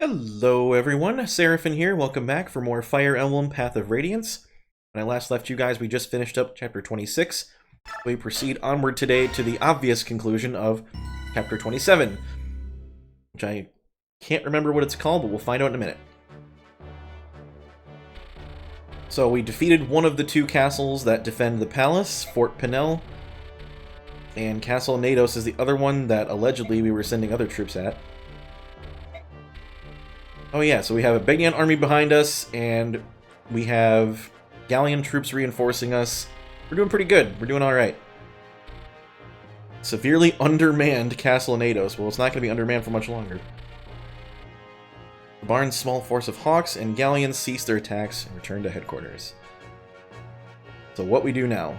Hello everyone, Seraphin here, welcome back for more Fire Emblem Path of Radiance. When I last left you guys, we just finished up Chapter 26. We proceed onward today to the obvious conclusion of Chapter 27, which I can't remember what it's called, but we'll find out in a minute. So we defeated one of the two castles that defend the palace, Fort Pinel, and Castle Nados is the other one that allegedly we were sending other troops at. Oh yeah, so we have a Begnian army behind us, and we have Galleon troops reinforcing us. We're doing pretty good. We're doing alright. Severely undermanned Castle Nados. Well, it's not going to be undermanned for much longer. The Barn's small force of Hawks and Galleons cease their attacks and return to headquarters. So what we do now?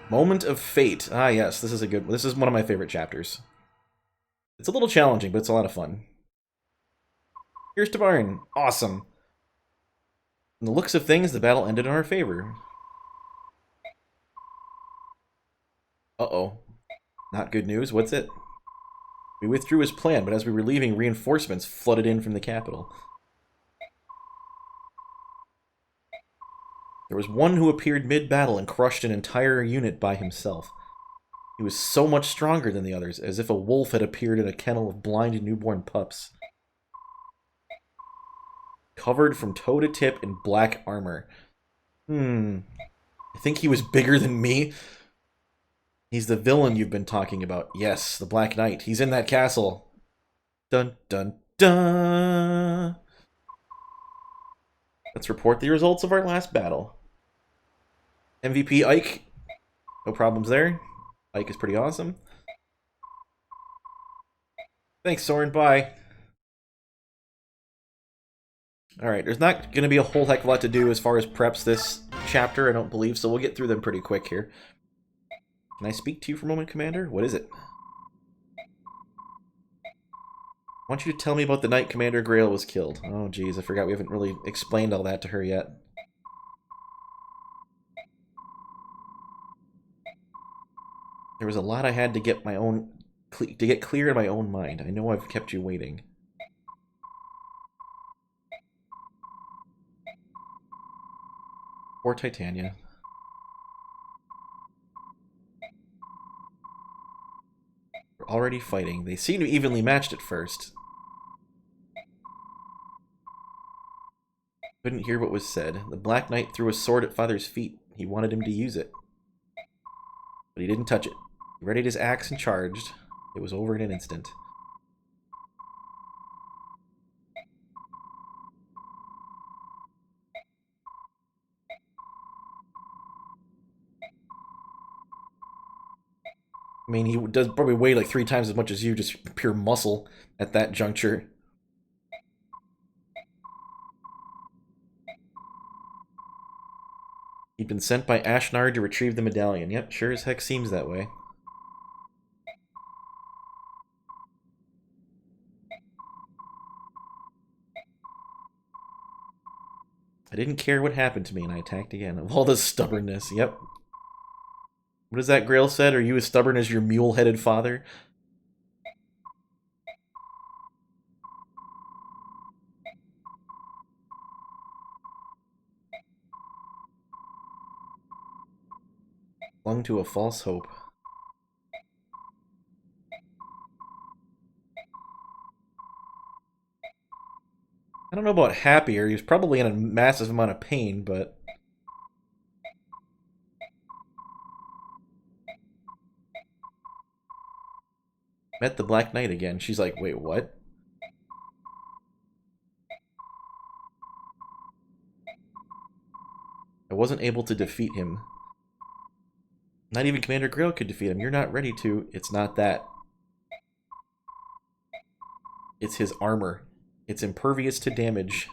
Moment of Fate. Ah yes, this is a good one. This is one of my favorite chapters. It's a little challenging, but it's a lot of fun. Here's to Barn. Awesome. In the looks of things, the battle ended in our favor. Uh-oh. Not good news. What's it? We withdrew his plan, but as we were leaving, reinforcements flooded in from the capital. There was one who appeared mid-battle and crushed an entire unit by himself. He was so much stronger than the others, as if a wolf had appeared in a kennel of blind newborn pups. Covered from toe to tip in black armor. I think he was bigger than me. He's the villain you've been talking about. Yes, the Black Knight. He's in that castle. Dun dun dun! Let's report the results of our last battle. MVP Ike. No problems there. Ike is pretty awesome. Thanks, Soren. Bye. Alright, there's not going to be a whole heck of a lot to do as far as preps this chapter, I don't believe, so we'll get through them pretty quick here. Can I speak to you for a moment, Commander? What is it? I want you to tell me about the night Commander Grail was killed. Oh, geez, I forgot we haven't really explained all that to her yet. There was a lot I had to get clear in my own mind. I know I've kept you waiting. Poor Titania. We're already fighting. They seem to be evenly matched at first. Couldn't hear what was said. The Black Knight threw a sword at Father's feet. He wanted him to use it. But he didn't touch it. He readied his axe and charged. It was over in an instant. I mean, he does probably weigh like 3 times as much as you, just pure muscle at that juncture. He'd been sent by Ashnard to retrieve the medallion. Yep, sure as heck seems that way. I didn't care what happened to me, and I attacked again. Of all the stubbornness, yep. What has that Grail said? Are you as stubborn as your mule-headed father? Clung to a false hope. I don't know about happier. He was probably in a massive amount of pain, but... Met the Black Knight again. She's like, wait, what? I wasn't able to defeat him. Not even Commander Grail could defeat him. You're not ready to. It's not that. It's his armor. It's impervious to damage.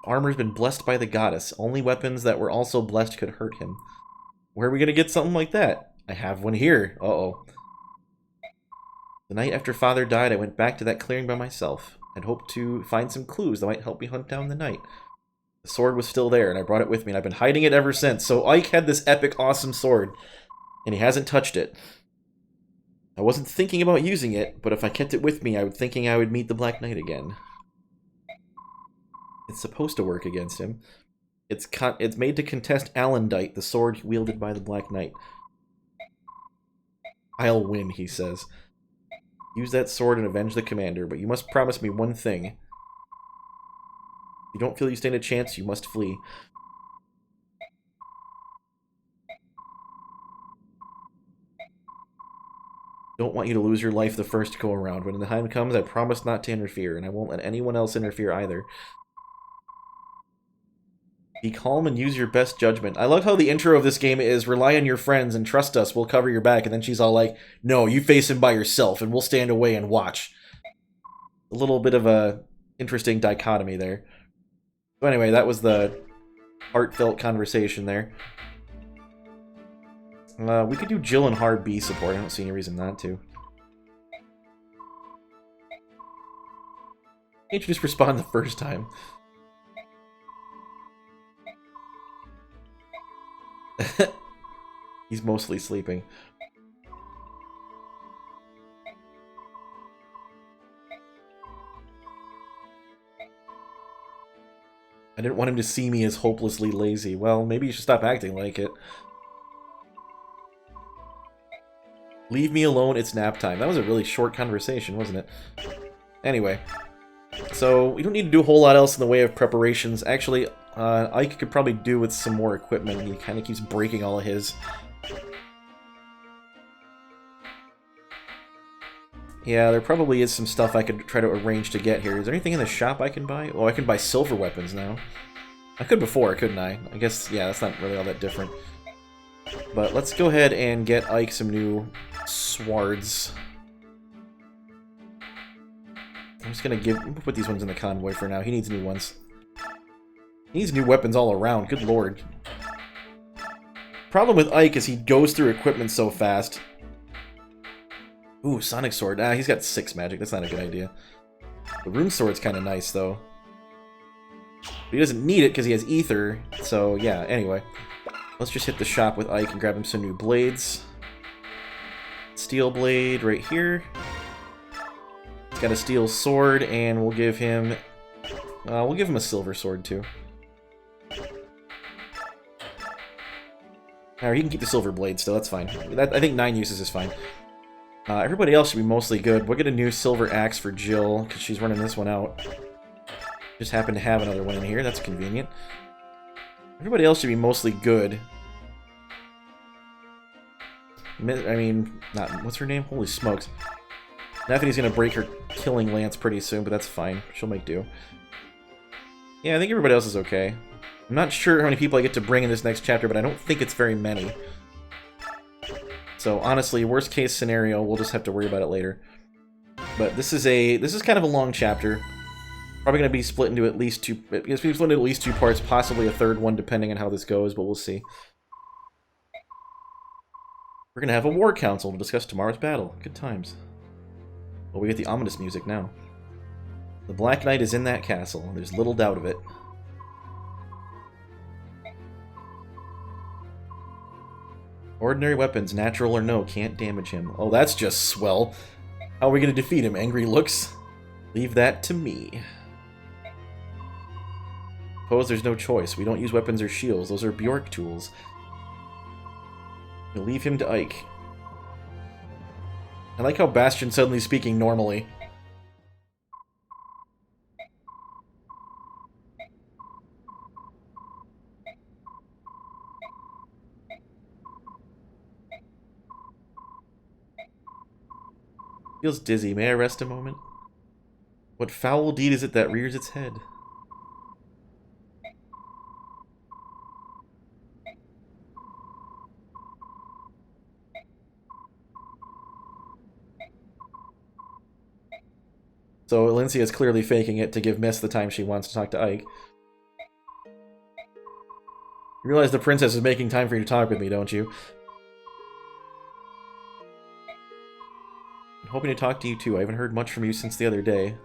Armor's been blessed by the goddess. Only weapons that were also blessed could hurt him. Where are we gonna get something like that? I have one here. Uh-oh. The night after Father died, I went back to that clearing by myself. I'd hoped to find some clues that might help me hunt down the knight. The sword was still there, and I brought it with me, and I've been hiding it ever since. So Ike had this epic, awesome sword, and he hasn't touched it. I wasn't thinking about using it, but if I kept it with me, I would thinking I would meet the Black Knight again. It's supposed to work against him. It's made to contest Alendite, the sword wielded by the Black Knight. I'll win, he says. Use that sword and avenge the commander, but you must promise me one thing. If you don't feel you stand a chance, you must flee. Don't want you to lose your life the first go around. When the time comes, I promise not to interfere, and I won't let anyone else interfere either. Be calm and use your best judgment. I love how the intro of this game is rely on your friends and trust us, we'll cover your back, and then she's all like, no, you face him by yourself, and we'll stand away and watch. A little bit of a interesting dichotomy there. So anyway, that was the heartfelt conversation there. We could do Jill and hard B support. I don't see any reason not to. Can't you just respond the first time? He's mostly sleeping. I didn't want him to see me as hopelessly lazy. Well, maybe you should stop acting like it. Leave me alone, it's nap time. That was a really short conversation, wasn't it? Anyway. So, we don't need to do a whole lot else in the way of preparations. Actually, Ike could probably do with some more equipment. He kind of keeps breaking all of his. Yeah, there probably is some stuff I could try to arrange to get here. Is there anything in the shop I can buy? Oh, I can buy silver weapons now. I could before, couldn't I? I guess, yeah, that's not really all that different. But let's go ahead and get Ike some new swords. I'm just gonna put these ones in the convoy for now. He needs new ones. He needs new weapons all around, good lord. Problem with Ike is he goes through equipment so fast. Ooh, Sonic Sword. Ah, he's got 6 magic. That's not a good idea. The Rune Sword's kind of nice, though. But he doesn't need it because he has Aether. So, yeah, anyway. Let's just hit the shop with Ike and grab him some new blades. Steel blade right here. He's got a steel sword, and we'll give him a silver sword, too. Alright, he can keep the silver blade still, that's fine. I think 9 uses is fine. Everybody else should be mostly good. We'll get a new silver axe for Jill, because she's running this one out. Just happen to have another one in here, that's convenient. Everybody else should be mostly good. I mean, what's her name? Holy smokes. Nephine's gonna break her killing lance pretty soon, but that's fine. She'll make do. Yeah, I think everybody else is okay. I'm not sure how many people I get to bring in this next chapter, but I don't think it's very many. So honestly, worst case scenario, we'll just have to worry about it later. But this is kind of a long chapter. Probably going to be split into at least two. It's going to be split into at least 2 parts, possibly a third one, depending on how this goes. But we'll see. We're going to have a war council to discuss tomorrow's battle. Good times. Well, we get the ominous music now. The Black Knight is in that castle. There's little doubt of it. Ordinary weapons, natural or no, can't damage him. Oh, that's just swell. How are we going to defeat him? Angry looks? Leave that to me. Suppose there's no choice. We don't use weapons or shields. Those are Bjork tools. We'll leave him to Ike. I like how Bastion's suddenly speaking normally. Feels dizzy. May I rest a moment? What foul deed is it that rears its head? So Alincia is clearly faking it to give Miss the time she wants to talk to Ike. You realize the princess is making time for you to talk with me, don't you? I'm hoping to talk to you too. I haven't heard much from you since the other day.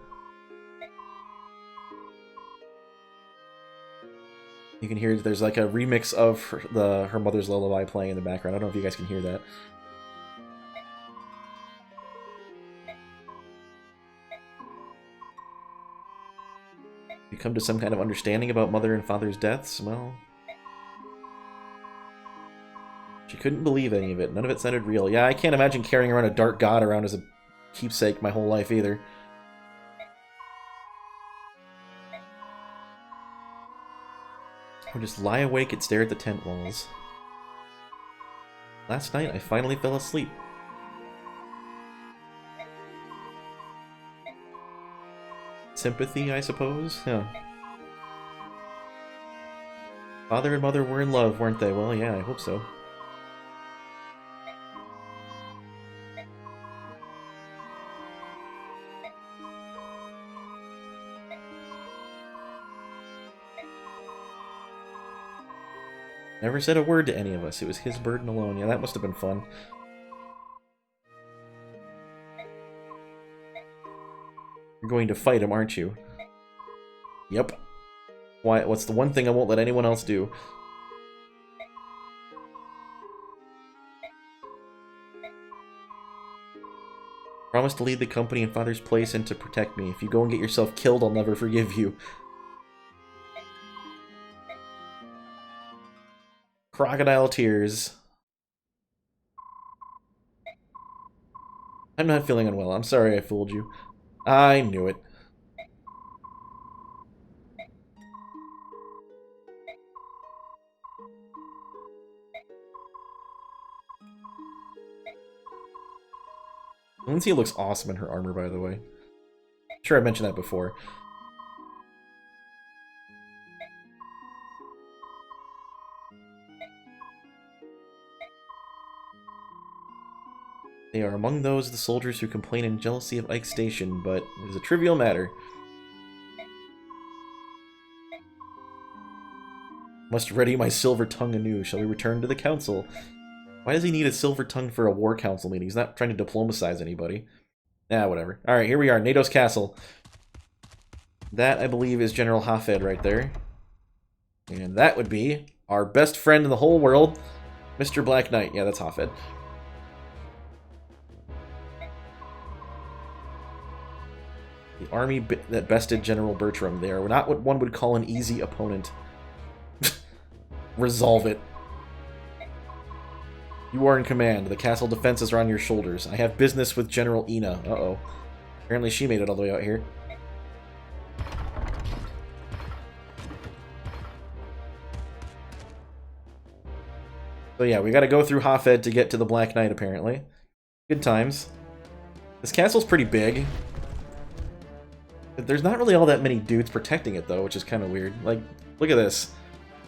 You can hear there's like a remix of her mother's lullaby playing in the background. I don't know if you guys can hear that. You come to some kind of understanding about mother and father's deaths? Well, she couldn't believe any of it. None of it sounded real. Yeah, I can't imagine carrying around a dark god around as a keepsake my whole life either. I would just lie awake and stare at the tent walls. Last night, I finally fell asleep. Sympathy, I suppose? Yeah. Father and mother were in love, weren't they? Well, yeah, I hope so. Never said a word to any of us. It was his burden alone. Yeah, that must have been fun. You're going to fight him, aren't you? Yep. Why? What's the one thing I won't let anyone else do? Promise to lead the company in Father's place and to protect me. If you go and get yourself killed, I'll never forgive you. Crocodile tears. I'm not feeling unwell. I'm sorry I fooled you. I knew it. Lindsay looks awesome in her armor, by the way. I'm sure I mentioned that before. They are among those of the soldiers who complain in jealousy of Ike's station, but it is a trivial matter. Must ready my silver tongue anew. Shall we return to the council? Why does he need a silver tongue for a war council meeting? He's not trying to diplomatize anybody. Ah, whatever. Alright, here we are. Nados Castle. That, I believe, is General Hafed right there. And that would be our best friend in the whole world, Mr. Black Knight. Yeah, that's Hafed. The army that bested General Bertram. They are not what one would call an easy opponent. Resolve it. You are in command. The castle defenses are on your shoulders. I have business with General Ina. Uh-oh. Apparently she made it all the way out here. So yeah, we gotta go through Hafed to get to the Black Knight, apparently. Good times. This castle's pretty big. There's not really all that many dudes protecting it, though, which is kind of weird. Like, look at this.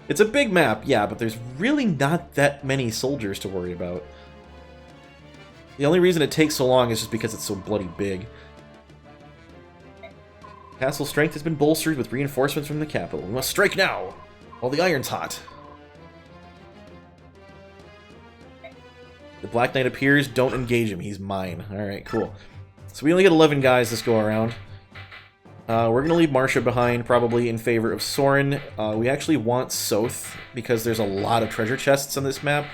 It's a big map, yeah, but there's really not that many soldiers to worry about. The only reason it takes so long is just because it's so bloody big. Castle strength has been bolstered with reinforcements from the capital. We must strike now, while the iron's hot. The Black Knight appears. Don't engage him. He's mine. Alright, cool. So we only get 11 guys this go around. We're going to leave Marcia behind, probably in favor of Soren. We actually want Soth, because there's a lot of treasure chests on this map.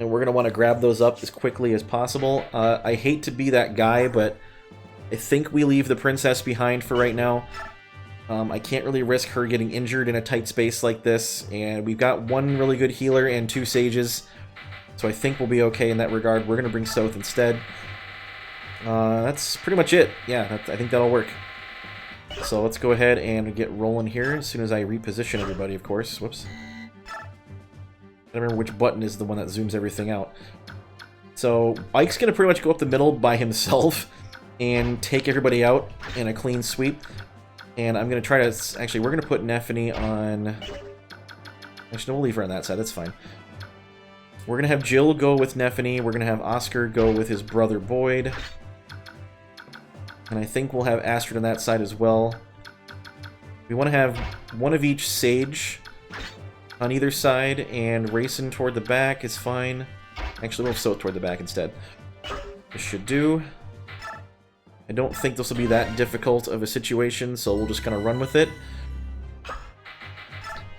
And we're going to want to grab those up as quickly as possible. I hate to be that guy, but I think we leave the princess behind for right now. I can't really risk her getting injured in a tight space like this. And we've got one really good healer and 2 sages. So I think we'll be okay in that regard. We're going to bring Soth instead. That's pretty much it. Yeah, I think that'll work. So let's go ahead and get rolling here as soon as I reposition everybody, of course. Whoops. I don't remember which button is the one that zooms everything out. So Ike's going to pretty much go up the middle by himself and take everybody out in a clean sweep. And I'm going to try to... Actually, we're going to put Nephany on... Actually, no, we'll leave her on that side. That's fine. We're going to have Jill go with Nephany. We're going to have Oscar go with his brother Boyd. And I think we'll have Astrid on that side as well. We want to have one of each Sage on either side, and racing toward the back is fine. Actually, we'll have Soth toward the back instead. This should do. I don't think this will be that difficult of a situation, so we'll just kind of run with it.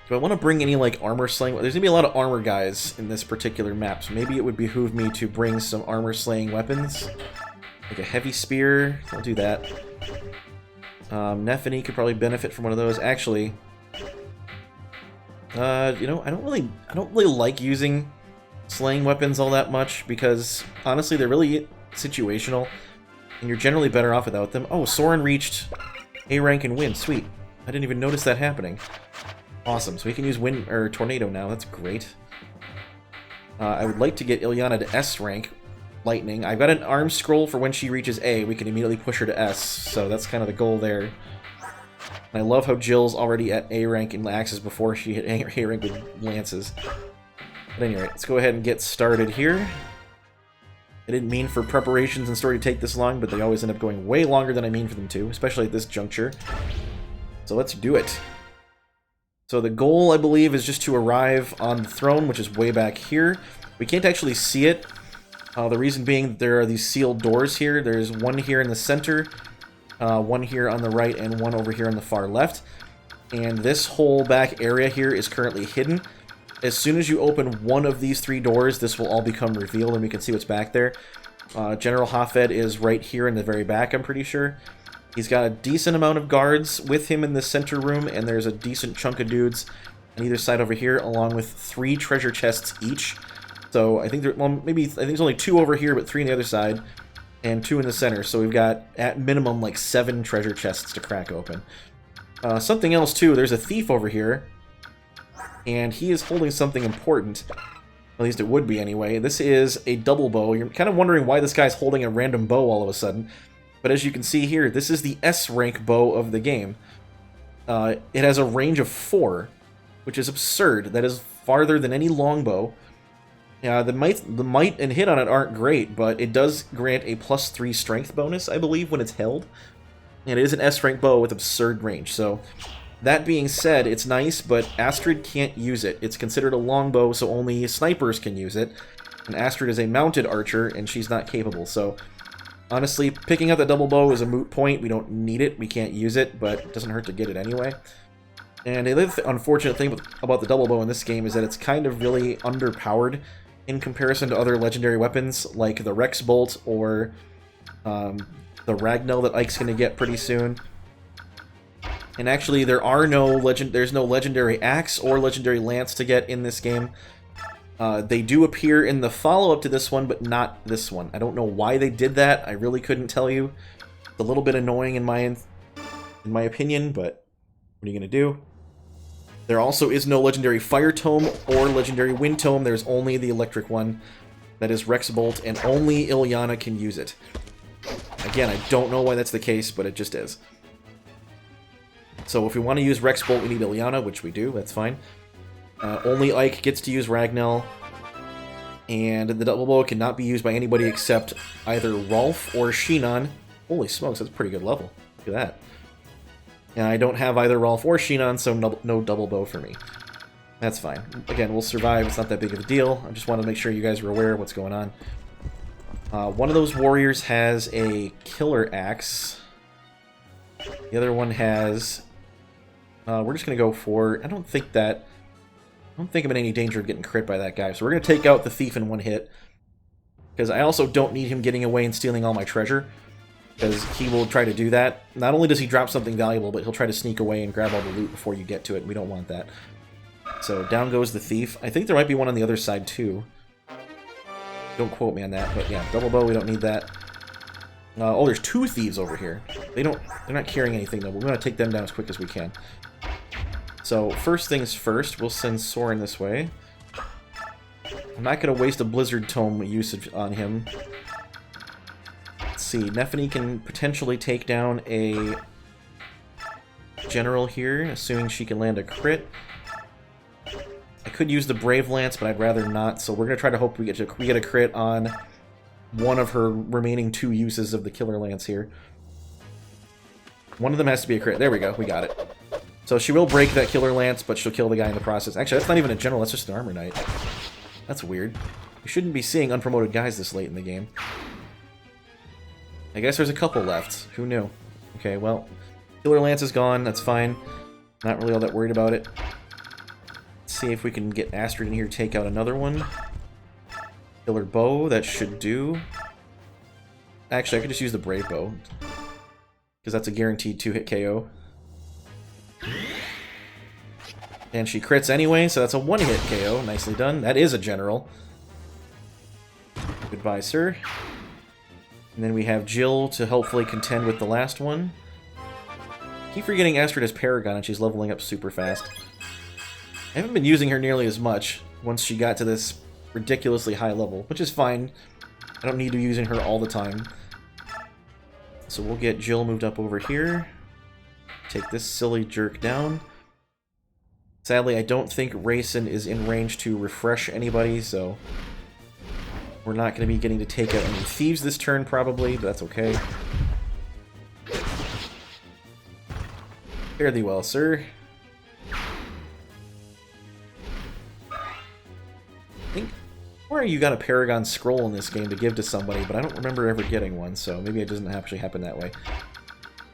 Do I want to bring any, like, armor slaying? There's going to be a lot of armor guys in this particular map, so maybe it would behoove me to bring some armor slaying weapons. Like a heavy spear. I'll do that. Nephany could probably benefit from one of those. Actually, you know, I don't really like using slaying weapons all that much, because, honestly, they're really situational, and you're generally better off without them. Oh, Soren reached A rank and win. Sweet. I didn't even notice that happening. Awesome, so we can use Wind or Tornado now. That's great. I would like to get Ilyana to S rank, Lightning. I've got an arm scroll for when she reaches A. We can immediately push her to S, so that's kind of the goal there. And I love how Jill's already at A rank in axes before she hit A rank with lances. But anyway, let's go ahead and get started here. I didn't mean for preparations and story to take this long, but they always end up going way longer than I mean for them to, especially at this juncture. So let's do it. So the goal, I believe, is just to arrive on the throne, which is way back here. We can't actually see it. The reason being that there are these sealed doors here. There's one here in the center, one here on the right, and one over here on the far left. And this whole back area here is currently hidden. As soon as you open one of these three doors, this will all become revealed, and we can see what's back there. General Hafed is right here in the very back, I'm pretty sure. He's got a decent amount of guards with him in the center room, and there's a decent chunk of dudes on either side over here, along with 3 treasure chests each. So I think there, well, maybe I think there's only 2 over here, but 3 on the other side, and 2 in the center. So we've got at minimum like 7 treasure chests to crack open. Something else too. There's a thief over here, and he is holding something important. At least it would be anyway. This is a double bow. You're kind of wondering why this guy's holding a random bow all of a sudden. But as you can see here, this is the S rank bow of the game. It has a range of 4, which is absurd. That is farther than any longbow. The might and hit on it aren't great, but it does grant a +3 strength bonus, I believe, when it's held. And it is an S rank bow with absurd range. So that being said, it's nice, but Astrid can't use it. It's considered a longbow, so only snipers can use it. And Astrid is a mounted archer, and she's not capable, so honestly, picking up the double bow is a moot point. We don't need it. We can't use it, but it doesn't hurt to get it anyway. And the other unfortunate thing about the double bow in this game is that it's kind of really underpowered in comparison to other legendary weapons, like the Rex Bolt or the Ragnell that Ike's going to get pretty soon. And actually, there's no legendary axe or legendary lance to get in this game. They do appear in the follow-up to this one, but not this one. I don't know why they did that. I really couldn't tell you. It's a little bit annoying in my opinion, but what are you going to do? There also is no legendary Fire Tome or legendary Wind Tome. There's only the electric one. That is Rex Bolt, and only Ilyana can use it. Again, I don't know why that's the case, but it just is. So if we want to use Rex Bolt, we need Ilyana, which we do. That's fine. Only Ike gets to use Ragnell, and the double bow cannot be used by anybody except either Rolf or Shinon. Holy smokes, that's a pretty good level. Look at that. And I don't have either Rolf or Shinon, so no double bow for me. That's fine. Again, we'll survive. It's not that big of a deal. I just wanted to make sure you guys were aware of what's going on. One of those warriors has a killer axe. The other one has... we're just going to go for... I don't think I'm in any danger of getting crit by that guy. So we're going to take out the thief in one hit. Because I also don't need him getting away and stealing all my treasure. Because he will try to do that. Not only does he drop something valuable, but he'll try to sneak away and grab all the loot before you get to it. We don't want that. So down goes the thief. I think there might be one on the other side too. Don't quote me on that, but yeah, double bow, we don't need that. Oh, there's 2 thieves over here. They're not carrying anything though. We're going to take them down as quick as we can. So first things first, we'll send Soren this way. I'm not going to waste a Blizzard Tome usage on him. Let's see, Nephany can potentially take down a general here, assuming she can land a crit. I could use the Brave Lance, but I'd rather not, so we're going to try to hope we get a crit on one of her remaining 2 uses of the Killer Lance here. One of them has to be a crit. There we go, we got it. So she will break that Killer Lance, but she'll kill the guy in the process. Actually, that's not even a general, that's just an Armor Knight. That's weird. We shouldn't be seeing unpromoted guys this late in the game. I guess there's a couple left. Who knew? Okay, well, Killer Lance is gone, that's fine. Not really all that worried about it. see if we can get Astrid in here, take out another one. Killer bow, that should do. Actually, I could just use the Brave Bow, because that's a guaranteed 2-hit KO. And she crits anyway, so that's a 1-hit KO. Nicely done. That is a general. Goodbye, sir. And then we have Jill to hopefully contend with the last one. Keep forgetting Astrid has Paragon, and she's leveling up super fast. I haven't been using her nearly as much once she got to this ridiculously high level, which is fine. I don't need to be using her all the time. So we'll get Jill moved up over here. Take this silly jerk down. Sadly, I don't think Rayson is in range to refresh anybody, so we're not going to be getting to take out any thieves this turn, probably, but that's okay. Fare thee well, sir. I think where you got a Paragon Scroll in this game to give to somebody, but I don't remember ever getting one, so maybe it doesn't actually happen that way.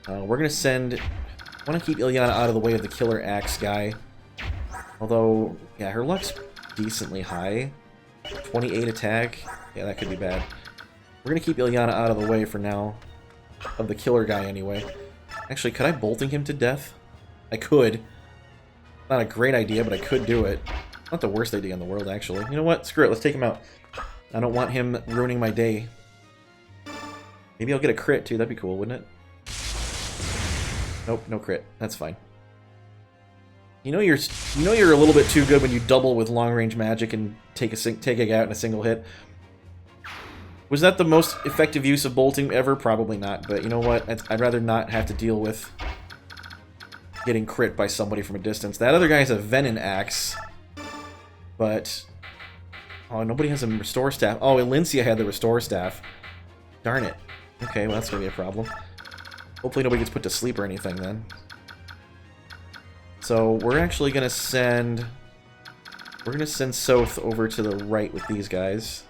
We're going to send... I want to keep Ilyana out of the way of the Killer Axe guy. Although, yeah, her luck's decently high. 28 attack. Yeah, that could be bad. We're going to keep Ilyana out of the way for now. Of the killer guy, anyway. Actually, could I bolting him to death? I could. Not a great idea, but I could do it. Not the worst idea in the world, actually. You know what? Screw it. Let's take him out. I don't want him ruining my day. Maybe I'll get a crit, too. That'd be cool, wouldn't it? Nope, no crit. That's fine. You know you're a little bit too good when you double with long-range magic and take a guy out in a single hit. Was that the most effective use of bolting ever? Probably not, but you know what? I'd rather not have to deal with getting crit by somebody from a distance. That other guy has a Venom Axe, but... Oh, nobody has a Restore Staff. Oh, Elincia had the Restore Staff. Darn it. Okay, well that's gonna be a problem. Hopefully nobody gets put to sleep or anything then. So we're actually gonna send... We're gonna send Soth over to the right with these guys.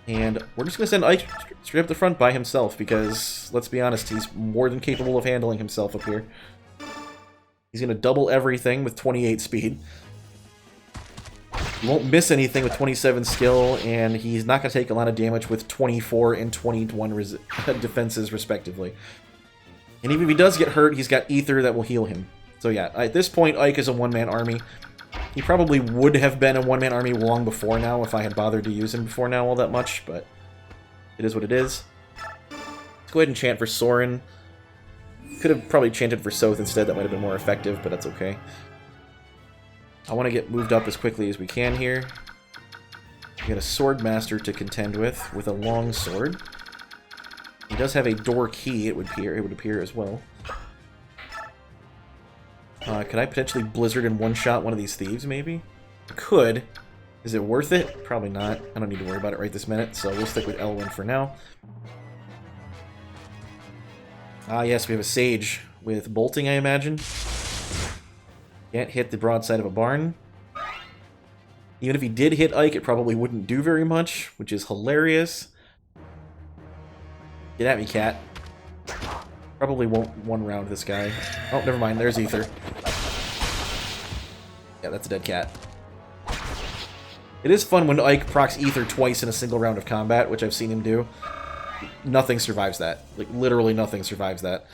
And we're just gonna send Ike straight up the front by himself, because, let's be honest, he's more than capable of handling himself up here. He's gonna double everything with 28 speed. He won't miss anything with 27 skill, and he's not gonna take a lot of damage with 24 and 21 defenses, respectively. And even if he does get hurt, he's got Aether that will heal him. So yeah, at this point, Ike is a one-man army. He probably would have been a one-man army long before now if I had bothered to use him before now all that much, but it is what it is. Let's go ahead and chant for Soren. Could have probably chanted for Soth instead, that might have been more effective, but that's okay. I want to get moved up as quickly as we can here. We got a Sword Master to contend with a long sword. He does have a door key, it would appear as well. Could I potentially Blizzard and one-shot one of these thieves, maybe? I could. Is it worth it? Probably not. I don't need to worry about it right this minute, so we'll stick with Elwyn for now. Ah, yes, we have a Sage with bolting, I imagine. Can't hit the broadside of a barn. Even if he did hit Ike, it probably wouldn't do very much, which is hilarious. Get at me, cat. Probably won't one-round this guy. Oh, never mind. There's Aether. Yeah, that's a dead cat. It is fun when Ike procs Aether twice in a single round of combat, which I've seen him do. Nothing survives that. Like, literally nothing survives that.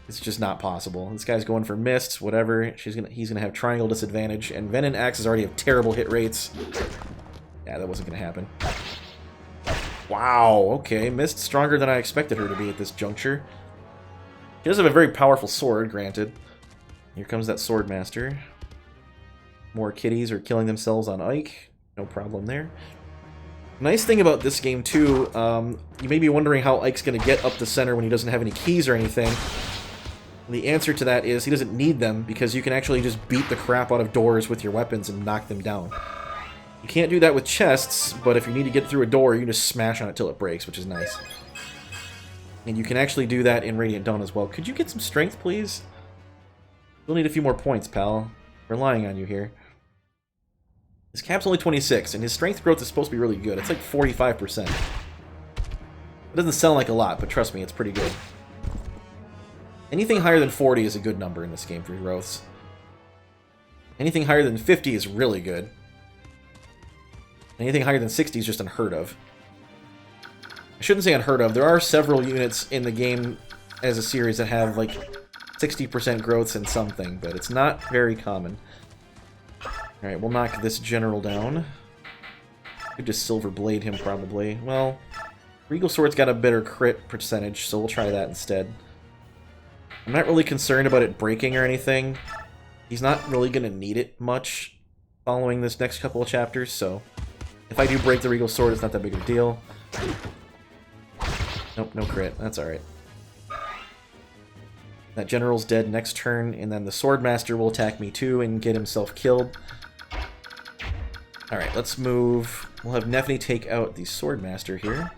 It's just not possible. This guy's going for Mist, whatever. He's gonna have Triangle disadvantage, and Venom Axes already have terrible hit rates. Yeah, that wasn't gonna happen. Wow, okay. Mist stronger than I expected her to be at this juncture. She does have a very powerful sword, granted. Here comes that Sword Master. More kitties are killing themselves on Ike. No problem there. Nice thing about this game, too, you may be wondering how Ike's going to get up the center when he doesn't have any keys or anything. The answer to that is he doesn't need them, because you can actually just beat the crap out of doors with your weapons and knock them down. You can't do that with chests, but if you need to get through a door, you can just smash on it till it breaks, which is nice. And you can actually do that in Radiant Dawn as well. Could you get some strength, please? We'll need a few more points, pal. Relying on you here. His cap's only 26, and his strength growth is supposed to be really good. It's like 45%. It doesn't sound like a lot, but trust me, it's pretty good. Anything higher than 40 is a good number in this game for growths. Anything higher than 50 is really good. Anything higher than 60 is just unheard of. I shouldn't say unheard of. There are several units in the game as a series that have, like, 60% growths in something, but it's not very common. Alright, we'll knock this general down. Could just Silver Blade him, probably. Well, Regal Sword's got a better crit percentage, so we'll try that instead. I'm not really concerned about it breaking or anything. He's not really going to need it much following this next couple of chapters, so if I do break the Regal Sword, it's not that big of a deal. Nope, no crit. That's alright. That general's dead next turn, and then the Swordmaster will attack me too and get himself killed. Alright, let's move. We'll have Nephany take out the Swordmaster here,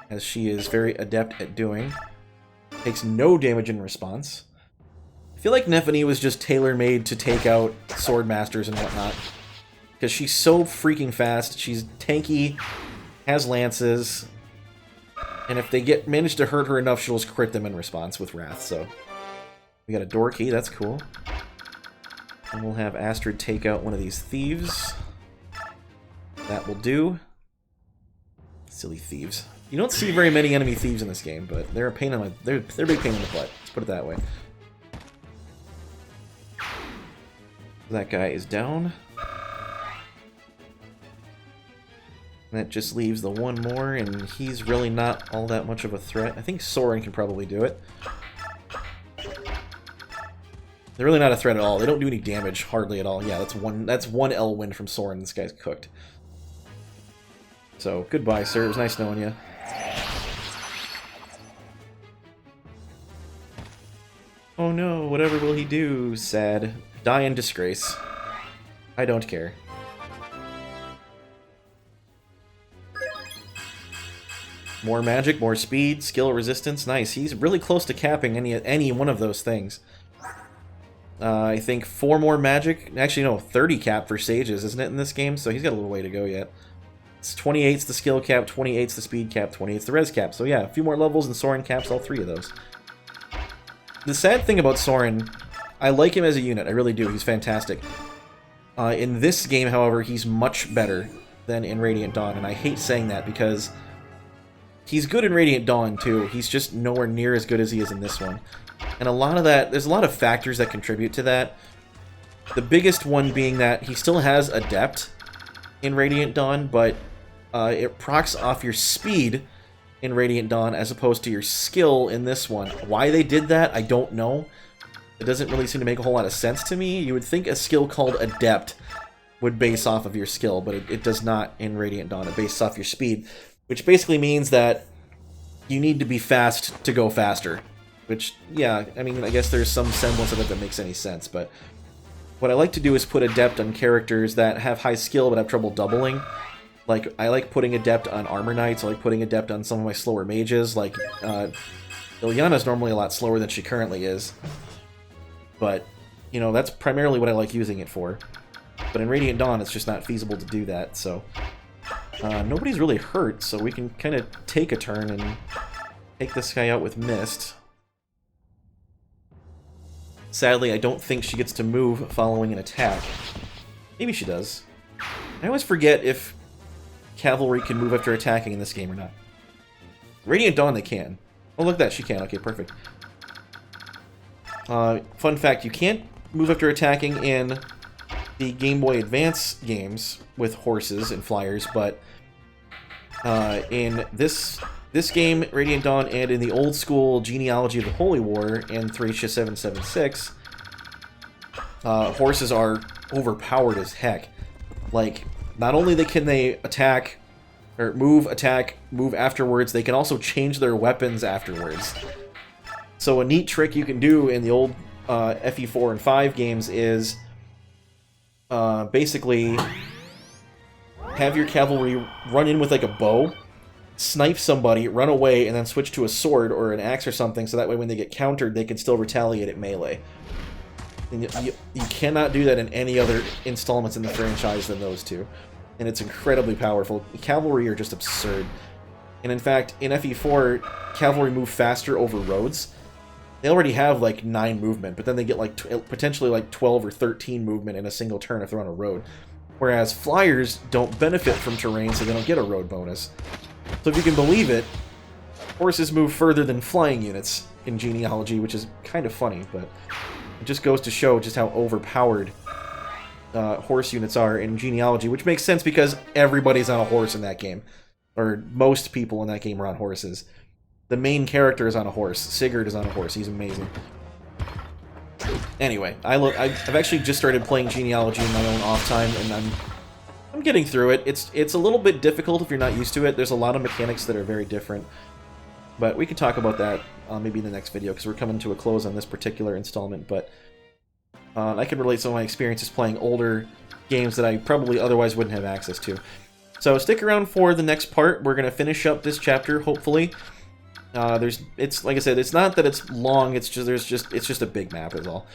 as she is very adept at doing. Takes no damage in response. I feel like Nephany was just tailor-made to take out Swordmasters and whatnot, because she's so freaking fast. She's tanky, has lances, and if they manage to hurt her enough, she'll just crit them in response with Wrath, so... We got a door key, that's cool. And we'll have Astrid take out one of these thieves. That will do. Silly thieves. You don't see very many enemy thieves in this game, but they're a pain in my... They're a big pain in the butt. Let's put it that way. That guy is down. And that just leaves the one more, and he's really not all that much of a threat. I think Soren can probably do it. They're really not a threat at all. They don't do any damage, hardly at all. Yeah, that's one L win from Soren. This guy's cooked. So, goodbye, sir. It was nice knowing you. Oh no, whatever will he do? Sad. Die in disgrace. I don't care. More magic, more speed, skill resistance. Nice. He's really close to capping any one of those things. I think 4 more magic. Actually, no, 30 cap for sages, isn't it, in this game? So he's got a little way to go yet. It's 28's the skill cap, 28's the speed cap, 28's the res cap. So yeah, a few more levels and Soren caps all 3 of those. The sad thing about Soren, I like him as a unit. I really do. He's fantastic. In this game, however, he's much better than in Radiant Dawn, and I hate saying that because he's good in Radiant Dawn, too. He's just nowhere near as good as he is in this one. And a lot of that, there's a lot of factors that contribute to that. The biggest one being that he still has Adept in Radiant Dawn, but it procs off your speed in Radiant Dawn as opposed to your skill in this one. Why they did that, I don't know. It doesn't really seem to make a whole lot of sense to me. You would think a skill called Adept would base off of your skill, but it does not in Radiant Dawn. It bases off your speed, which basically means that you need to be fast to go faster. Which, yeah, I mean, I guess there's some semblance of it that makes any sense, but what I like to do is put Adept on characters that have high skill but have trouble doubling. Like, I like putting Adept on Armor Knights, I like putting Adept on some of my slower mages, like, Ilyana's normally a lot slower than she currently is. But, you know, that's primarily what I like using it for. But in Radiant Dawn, it's just not feasible to do that, so... nobody's really hurt, so we can kind of take a turn and take this guy out with Mist. Sadly, I don't think she gets to move following an attack. Maybe she does. I always forget if Cavalry can move after attacking in this game or not. Radiant Dawn, they can. Oh, look at that, she can. Okay, perfect. Fun fact, you can't move after attacking in the Game Boy Advance games with horses and flyers, but in this game, Radiant Dawn, and in the old school Genealogy of the Holy War in Thracia 776, horses are overpowered as heck. Like, not only can they attack, or move afterwards, they can also change their weapons afterwards. So a neat trick you can do in the old FE4 and 5 games is basically have your cavalry run in with like a bow, snipe somebody, run away, and then switch to a sword or an axe or something, so that way when they get countered, they can still retaliate at melee. And you cannot do that in any other installments in the franchise than those two. And it's incredibly powerful. Cavalry are just absurd. And in fact, in FE4, cavalry move faster over roads. they already have like 9 movement, but then they get like potentially like 12 or 13 movement in a single turn if they're on a road. Whereas flyers don't benefit from terrain, so they don't get a road bonus. So if you can believe it, horses move further than flying units in genealogy, which is kind of funny, but it just goes to show just how overpowered horse units are in genealogy, which makes sense because everybody's on a horse in that game. Or most people in that game are on horses. The main character is on a horse. Sigurd is on a horse. He's amazing. Anyway, I've actually just started playing genealogy in my own off time, and I'm getting through it. It's a little bit difficult if you're not used to it. There's a lot of mechanics that are very different. But we can talk about that maybe in the next video, because we're coming to a close on this particular installment. But I can relate some of my experiences playing older games that I probably otherwise wouldn't have access to. So stick around for the next part. We're going to finish up this chapter, hopefully. It's like I said, it's not that it's long, it's just a big map is all.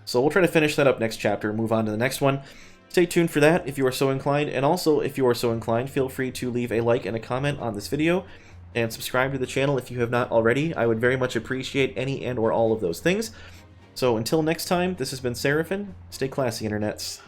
So we'll try to finish that up next chapter and move on to the next one. Stay tuned for that if you are so inclined, and also if you are so inclined, feel free to leave a like and a comment on this video, and subscribe to the channel if you have not already. I would very much appreciate any and or all of those things. So until next time, this has been Seraphin. Stay classy, internets.